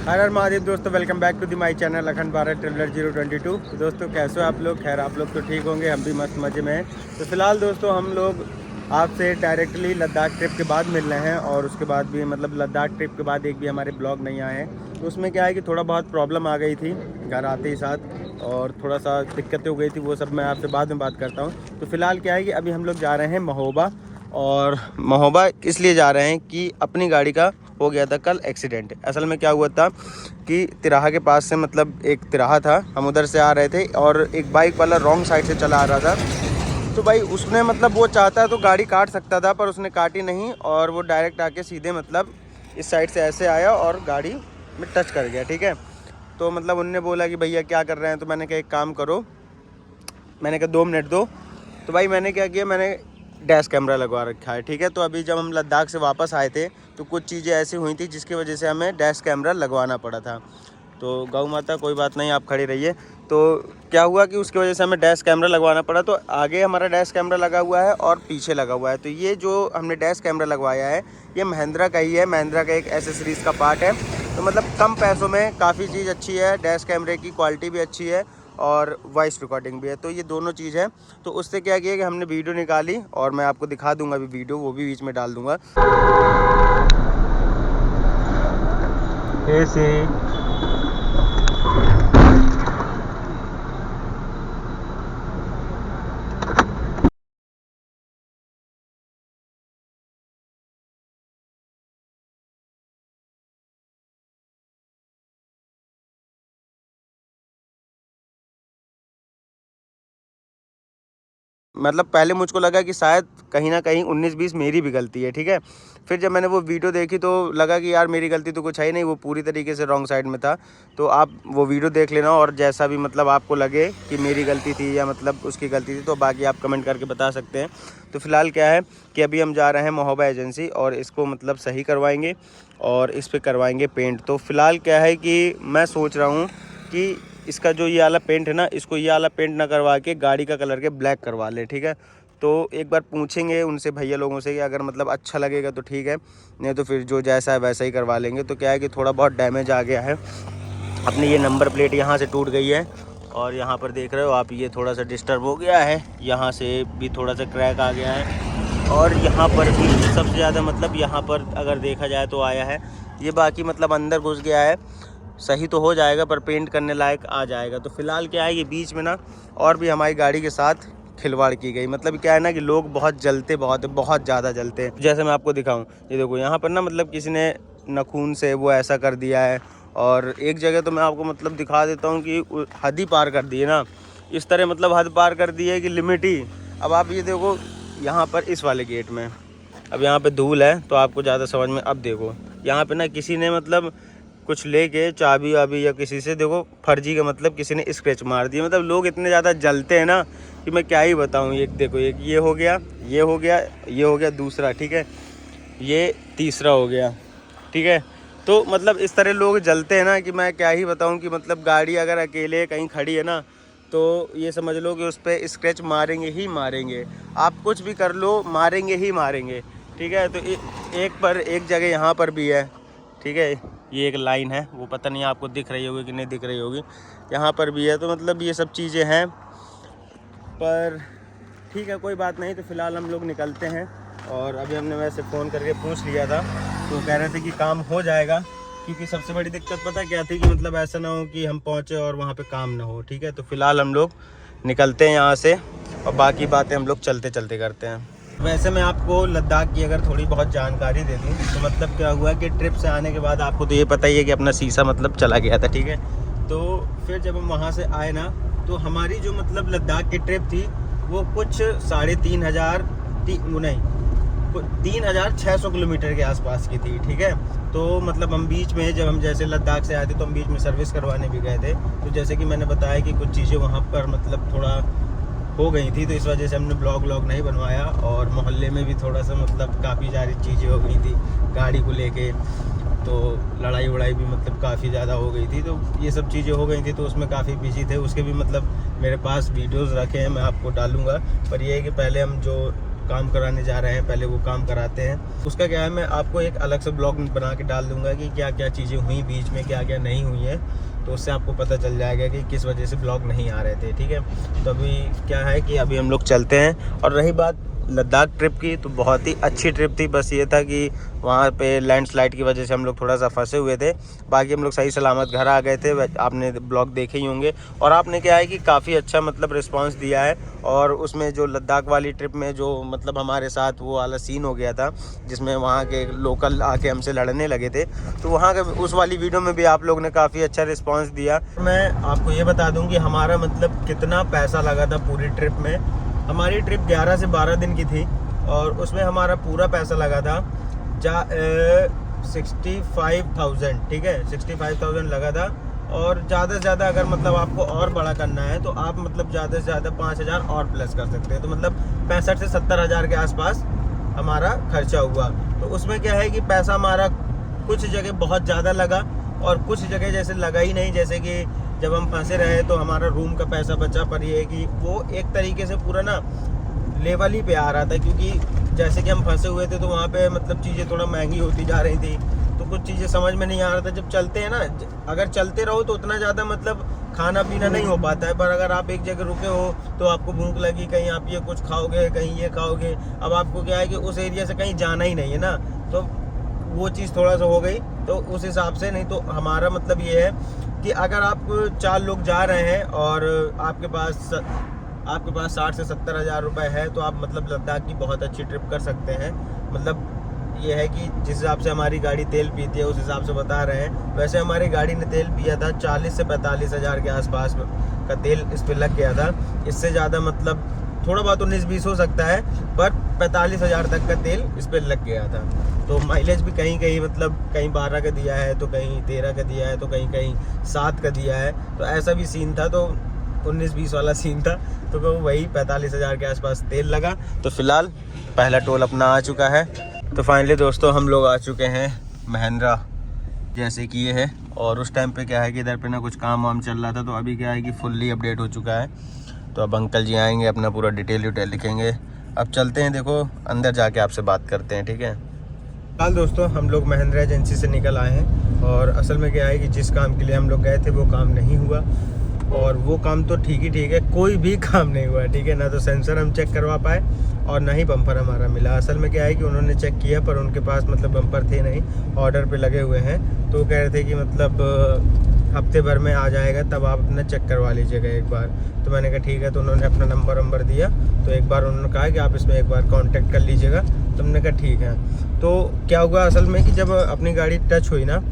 हर हर महादेव दोस्तों, welcome back to the my channel Akhand Bharat traveller 022। तो दोस्तों कैसे हो आप लोग? खैर आप लोग तो ठीक होंगे, हम भी मस्त मज़े में हैं। तो फिलहाल दोस्तों हम लोग आपसे डायरेक्टली लद्दाख ट्रिप के बाद मिल रहे हैं, और उसके बाद भी मतलब लद्दाख ट्रिप के बाद एक भी हमारे ब्लॉग नहीं आए हैं। तो उसमें क्या है कि थोड़ा बहुत प्रॉब्लम आ गई थी घर आते ही साथ, और थोड़ा सा दिक्कतें हो गई थी, वो सब मैं आपसे बाद में बात करता हूँ। तो फिलहाल क्या है कि अभी हम लोग जा रहे हैं महोबा, और महोबा इसलिए जा रहे हैं कि अपनी गाड़ी का हो गया था कल एक्सीडेंट। असल में क्या हुआ था कि तिराहा के पास से मतलब एक तिराहा था, हम उधर से आ रहे थे और एक बाइक वाला रॉन्ग साइड से चला आ रहा था। तो भाई उसने मतलब वो चाहता तो गाड़ी काट सकता था, पर उसने काटी नहीं, और वो डायरेक्ट आके सीधे मतलब इस साइड से ऐसे आया और गाड़ी में टच कर गया। ठीक है, तो मतलब उनने बोला कि भैया क्या कर रहे हैं, तो मैंने कहा एक काम करो, मैंने कहा 2 मिनट दो। तो भाई मैंने क्या किया, मैंने डैश कैमरा लगवा रखा है। ठीक है, तो अभी जब हम लद्दाख से वापस आए थे तो कुछ चीज़ें ऐसी हुई थी जिसकी वजह से हमें डैश कैमरा लगवाना पड़ा था। तो गौ माता कोई बात नहीं, आप खड़ी रहिए। तो क्या हुआ कि उसकी वजह से हमें डैश कैमरा लगवाना पड़ा। तो आगे हमारा डैश कैमरा लगा हुआ है और पीछे लगा हुआ है। तो ये जो हमने डैश कैमरा लगवाया है ये महिंद्रा का ही है, महिंद्रा का एक एसेसरीज़ का पार्ट है। तो मतलब कम पैसों में काफ़ी चीज़ अच्छी है, डैश कैमरे की क्वालिटी भी अच्छी है और वॉइस रिकॉर्डिंग भी है। तो ये दोनों चीज़ है। तो उससे क्या किया कि हमने वीडियो निकाली, और मैं आपको दिखा दूंगा अभी वीडियो, वो भी बीच में डाल दूंगा। ऐसे मतलब पहले मुझको लगा कि शायद कहीं ना कहीं 19-20 मेरी भी गलती है। ठीक है, फिर जब मैंने वो वीडियो देखी तो लगा कि यार मेरी गलती तो कुछ है ही नहीं, वो पूरी तरीके से रॉन्ग साइड में था। तो आप वो वीडियो देख लेना, और जैसा भी मतलब आपको लगे कि मेरी गलती थी या मतलब उसकी गलती थी, तो बाकी आप कमेंट करके बता सकते हैं। तो फिलहाल क्या है कि अभी हम जा रहे हैं महोबा एजेंसी, और इसको मतलब सही करवाएंगे और इस पर करवाएंगे पेंट। तो फिलहाल क्या है कि मैं सोच रहा हूँ कि इसका जो ये वाला पेंट है ना, इसको ये वाला पेंट ना करवा के गाड़ी का कलर के ब्लैक करवा ले। ठीक है, तो एक बार पूछेंगे उनसे भैया लोगों से कि अगर मतलब अच्छा लगेगा तो ठीक है, नहीं तो फिर जो जैसा है वैसा ही करवा लेंगे। तो क्या है कि थोड़ा बहुत डैमेज आ गया है, अपनी ये नंबर प्लेट यहाँ से टूट गई है, और यहाँ पर देख रहे हो आप ये थोड़ा सा डिस्टर्ब हो गया है, यहाँ से भी थोड़ा सा क्रैक आ गया है, और यहाँ पर भी सबसे ज़्यादा मतलब यहाँ पर अगर देखा जाए तो आया है ये, बाकी मतलब अंदर घुस गया है। सही तो हो जाएगा पर पेंट करने लायक आ जाएगा। तो फिलहाल क्या है ये बीच में ना और भी हमारी गाड़ी के साथ खिलवाड़ की गई। मतलब क्या है ना कि लोग बहुत जलते, बहुत ज़्यादा जलते हैं। जैसे मैं आपको दिखाऊं, ये देखो यहाँ पर ना मतलब किसी ने नाखून से वो ऐसा कर दिया है, और एक जगह तो मैं आपको मतलब दिखा देता हूँ कि हद ही पार कर दी है ना, इस तरह मतलब हद पार कर दी है कि लिमिट ही। अब आप ये देखो यहाँ पर इस वाले गेट में, अब यहाँ पे धूल है तो आपको ज़्यादा समझ में, अब देखो यहाँ पे ना किसी ने मतलब कुछ लेके चाबी वाबी या किसी से देखो फर्जी का मतलब किसी ने स्क्रैच मार दिया। मतलब लोग इतने ज़्यादा जलते हैं ना कि मैं क्या ही बताऊँ। एक देखो, एक ये हो गया, ये हो गया, ये हो गया दूसरा, ठीक है, ये तीसरा हो गया। ठीक है, तो मतलब इस तरह लोग जलते हैं ना कि मैं क्या ही बताऊँ कि मतलब गाड़ी अगर अकेले कहीं खड़ी है ना तो ये समझ लो कि उस पर स्क्रैच मारेंगे ही मारेंगे। आप कुछ भी कर लो, मारेंगे ही मारेंगे। ठीक है, तो एक पर एक जगह यहाँ पर भी है। ठीक है, ये एक लाइन है, वो पता नहीं आपको दिख रही होगी कि नहीं दिख रही होगी, यहाँ पर भी है। तो मतलब ये सब चीज़ें हैं, पर ठीक है कोई बात नहीं। तो फ़िलहाल हम लोग निकलते हैं, और अभी हमने वैसे फ़ोन करके पूछ लिया था तो कह रहे थे कि काम हो जाएगा। क्योंकि सबसे बड़ी दिक्कत पता क्या थी कि मतलब ऐसा ना हो कि हम पहुँचे और वहाँ पे काम ना हो। ठीक है, तो फ़िलहाल हम लोग निकलते हैं यहाँ से, और बाकी बातें हम लोग चलते चलते करते हैं। वैसे मैं आपको लद्दाख की अगर थोड़ी बहुत जानकारी दे दूँ तो मतलब क्या हुआ कि ट्रिप से आने के बाद आपको तो ये पता ही है कि अपना शीशा मतलब चला गया था। ठीक है, तो फिर जब हम वहाँ से आए ना तो हमारी जो मतलब लद्दाख की ट्रिप थी वो कुछ 3,600 किलोमीटर के आसपास की थी। ठीक है, तो मतलब हम बीच में जब हम जैसे लद्दाख से आए थे तो हम बीच में सर्विस करवाने भी गए थे। तो जैसे कि मैंने बताया कि कुछ चीज़ें वहाँ पर मतलब थोड़ा हो गई थी, तो इस वजह से हमने ब्लॉग नहीं बनवाया, और मोहल्ले में भी थोड़ा सा मतलब काफ़ी सारी चीज़ें हो गई थी गाड़ी को लेके, तो लड़ाई वड़ाई भी मतलब काफ़ी ज़्यादा हो गई थी। तो ये सब चीज़ें हो गई थी, तो उसमें काफ़ी बिजी थे। उसके भी मतलब मेरे पास वीडियोस रखे हैं, मैं आपको डालूंगा। पर ये है कि पहले हम जो काम कराने जा रहे हैं, पहले वो काम कराते हैं। उसका क्या है, मैं आपको एक अलग से ब्लॉग बना के डाल दूंगा कि क्या क्या चीज़ें हुई बीच में, क्या क्या नहीं हुई है, तो उससे आपको पता चल जाएगा कि किस वजह से ब्लॉग नहीं आ रहे थे। ठीक है, तो अभी क्या है कि अभी हम लोग चलते हैं। और रही बात लद्दाख ट्रिप की, तो बहुत ही अच्छी ट्रिप थी। बस ये था कि वहाँ पे लैंडस्लाइड की वजह से हम लोग थोड़ा सा फंसे हुए थे, बाकी हम लोग सही सलामत घर आ गए थे। आपने ब्लॉग देखे ही होंगे। और आपने क्या है कि काफ़ी अच्छा मतलब रिस्पांस दिया है। और उसमें जो लद्दाख वाली ट्रिप में जो मतलब हमारे साथ वो वाला सीन हो गया था, जिसमें वहाँ के लोकल आके हमसे लड़ने लगे थे, तो वहाँ के उस वाली वीडियो में भी आप लोग ने काफ़ी अच्छा रिस्पॉन्स दिया। मैं आपको ये बता दूँ कि हमारा मतलब कितना पैसा लगा था पूरी ट्रिप में। हमारी ट्रिप 11 से 12 दिन की थी और उसमें हमारा पूरा पैसा लगा था 65,000। ठीक है, 65,000 लगा था। और ज़्यादा से ज़्यादा अगर मतलब आपको और बड़ा करना है तो आप मतलब ज़्यादा से ज़्यादा 5,000 और प्लस कर सकते हैं। तो मतलब 65 से 70,000 के आसपास हमारा खर्चा हुआ। तो उसमें क्या है कि पैसा हमारा कुछ जगह बहुत ज़्यादा लगा और कुछ जगह जैसे लगा ही नहीं। जैसे कि जब हम फंसे रहे तो हमारा रूम का पैसा बचा, पर ये है कि वो एक तरीके से पूरा ना लेवल ही पे आ रहा था, क्योंकि जैसे कि हम फंसे हुए थे तो वहाँ पे मतलब चीज़ें थोड़ा महंगी होती जा रही थी, तो कुछ चीज़ें समझ में नहीं आ रहा था। जब चलते हैं ना, अगर चलते रहो तो उतना ज़्यादा मतलब खाना पीना नहीं हो पाता है, पर अगर आप एक जगह रुके हो तो आपको भूख लगी, कहीं आप ये कुछ खाओगे, कहीं ये खाओगे। अब आपको क्या है कि उस एरिया से कहीं जाना ही नहीं है ना, तो वो चीज़ थोड़ा सा हो गई। तो उस हिसाब से नहीं तो हमारा मतलब ये है कि अगर आप 4 लोग जा रहे हैं और आपके पास 60 से 70,000 रुपये है, तो आप मतलब लद्दाख की बहुत अच्छी ट्रिप कर सकते हैं। मतलब ये है कि जिस हिसाब से हमारी गाड़ी तेल पीती है उस हिसाब से बता रहे हैं। वैसे हमारी गाड़ी ने तेल पिया था 40 से 45,000 के आसपास का तेल इस पर लग गया था। इससे ज़्यादा मतलब थोड़ा बहुत 19-20 हो सकता है, पर 45,000 तक का तेल इस पर लग गया था। तो माइलेज भी कहीं कहीं मतलब कहीं 12 का दिया है, तो कहीं 13 का दिया है, तो कहीं कहीं 7 का दिया है। तो ऐसा भी सीन था, तो 19-20 वाला सीन था। तो वही 45,000 के आसपास तेल लगा। तो फिलहाल पहला टोल अपना आ चुका है। तो फाइनली दोस्तों हम लोग आ चुके हैं महिंद्रा, जैसे कि ये है। और उस टाइम पे क्या है कि इधर पे ना कुछ काम वाम चल रहा था, तो अभी क्या है कि फुल्ली अपडेट हो चुका है। तो अब अंकल जी आएंगे, अपना पूरा डिटेल लिखेंगे। अब चलते हैं, देखो अंदर जाके आपसे बात करते हैं। ठीक है, फिलहाल दोस्तों हम लोग महिंद्रा एजेंसी से निकल आए हैं। और असल में क्या है कि जिस काम के लिए हम लोग गए थे वो काम नहीं हुआ। और वो काम तो ठीक है, कोई भी काम नहीं हुआ। ठीक है ना, तो सेंसर हम चेक करवा पाए और ना ही बम्पर हमारा मिला। असल में क्या है कि उन्होंने चेक किया, पर उनके पास मतलब बम्पर थे नहीं, ऑर्डर पे लगे हुए हैं। तो कह रहे थे कि मतलब हफ्ते भर में आ जाएगा, तब आप अपना चेक करवा लीजिएगा एक बार। तो मैंने कहा ठीक है। तो उन्होंने अपना नंबर दिया, तो एक बार उन्होंने कहा कि आप इसमें एक बार कांटेक्ट कर लीजिएगा। तो हमने कहा ठीक है। तो क्या हुआ असल में कि जब अपनी गाड़ी टच हुई ना,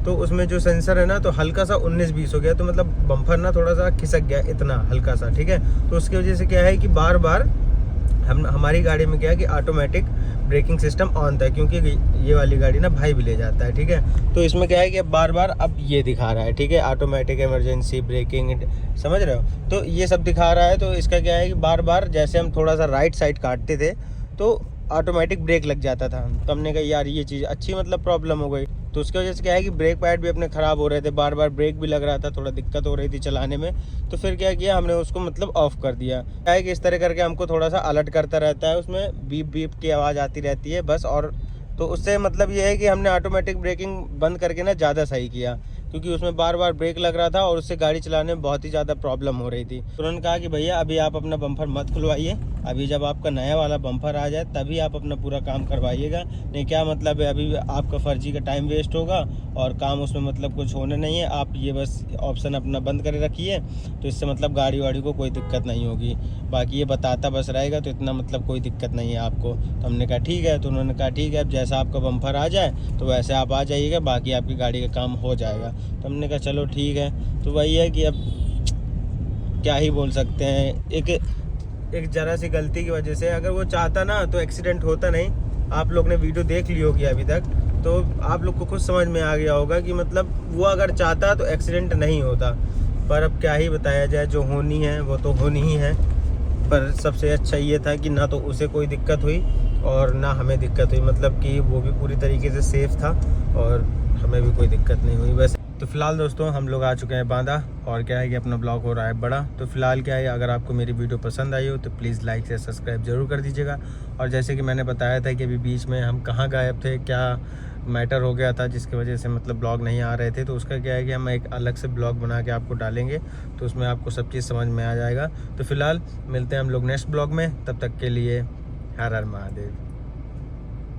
तो उसमें जो सेंसर है ना, तो हल्का सा 19-20 हो गया। तो मतलब बम्पर ना थोड़ा सा खिसक गया, इतना हल्का सा। ठीक है, तो उसकी वजह से क्या है कि बार बार हमारी गाड़ी में क्या है कि ऑटोमेटिक ब्रेकिंग सिस्टम ऑन था, क्योंकि ये वाली गाड़ी ना भाई भी ले जाता है। ठीक है, तो इसमें क्या है कि बार बार अब ये दिखा रहा है। ठीक है, ऑटोमेटिक इमरजेंसी ब्रेकिंग, समझ रहे हो, तो ये सब दिखा रहा है। तो इसका क्या है कि बार बार जैसे हम थोड़ा सा राइट साइड काटते थे तो ऑटोमेटिक ब्रेक लग जाता था। तो हमने कहा यार ये चीज़ अच्छी मतलब प्रॉब्लम हो गई। तो उसकी वजह से क्या है कि ब्रेक पैड भी अपने ख़राब हो रहे थे, बार बार ब्रेक भी लग रहा था, थोड़ा दिक्कत हो रही थी चलाने में। तो फिर क्या किया हमने, उसको मतलब ऑफ़ कर दिया। क्या है कि इस तरह करके हमको थोड़ा सा अलर्ट करता रहता है, उसमें बीप बीप की आवाज़ आती रहती है बस। और तो उससे मतलब ये है कि हमने ऑटोमेटिक ब्रेकिंग बंद करके ना ज़्यादा सही किया, क्योंकि उसमें बार बार ब्रेक लग रहा था और उससे गाड़ी चलाने में बहुत ही ज़्यादा प्रॉब्लम हो रही थी। तो उन्होंने कहा कि भैया अभी आप अपना बम्पर मत खुलवाइए, अभी जब आपका नया वाला बम्पर आ जाए तभी आप अपना पूरा काम करवाइएगा। नहीं क्या मतलब है, अभी आपका फर्जी का टाइम वेस्ट होगा और काम उसमें मतलब कुछ होने नहीं है। आप ये बस ऑप्शन अपना बंद कर रखिए, तो इससे मतलब गाड़ी वाड़ी को कोई दिक्कत नहीं होगी। बाकी ये बताता बस रहेगा, तो इतना मतलब कोई दिक्कत नहीं है आपको। तो हमने कहा ठीक है। तो उन्होंने कहा ठीक है, अब जैसा आपका बम्पर आ जाए तो वैसे आप आ जाइएगा, बाकी आपकी गाड़ी का काम हो जाएगा। तो हमने कहा चलो ठीक है। तो वही है कि अब क्या ही बोल सकते हैं, एक ज़रा सी गलती की वजह से अगर वो चाहता ना तो एक्सीडेंट होता नहीं। आप लोग ने वीडियो देख ली होगी अभी तक, तो आप लोग को खुद समझ में आ गया होगा कि मतलब वो अगर चाहता तो एक्सीडेंट नहीं होता। पर अब क्या ही बताया जाए, जो होनी है वो तो होनी ही है। पर सबसे अच्छा ये था कि ना तो उसे कोई दिक्कत हुई और ना हमें दिक्कत हुई, मतलब कि वो भी पूरी तरीके से सेफ़ था और हमें भी कोई दिक्कत नहीं हुई। वैसे तो फिलहाल दोस्तों हम लोग आ चुके हैं बांदा, और क्या है कि अपना ब्लॉग हो रहा है बड़ा। तो फिलहाल क्या है, अगर आपको मेरी वीडियो पसंद आई हो तो प्लीज़ लाइक से सब्सक्राइब जरूर कर दीजिएगा। और जैसे कि मैंने बताया था कि अभी बीच में हम कहाँ गायब थे, क्या मैटर हो गया था जिसकी वजह से मतलब ब्लॉग नहीं आ रहे थे, तो उसका क्या है कि हम एक अलग से ब्लॉग बना के आपको डालेंगे, तो उसमें आपको सब चीज़ समझ में आ जाएगा। तो फिलहाल मिलते हैं हम लोग नेक्स्ट ब्लॉग में, तब तक के लिए हर हर महादेव।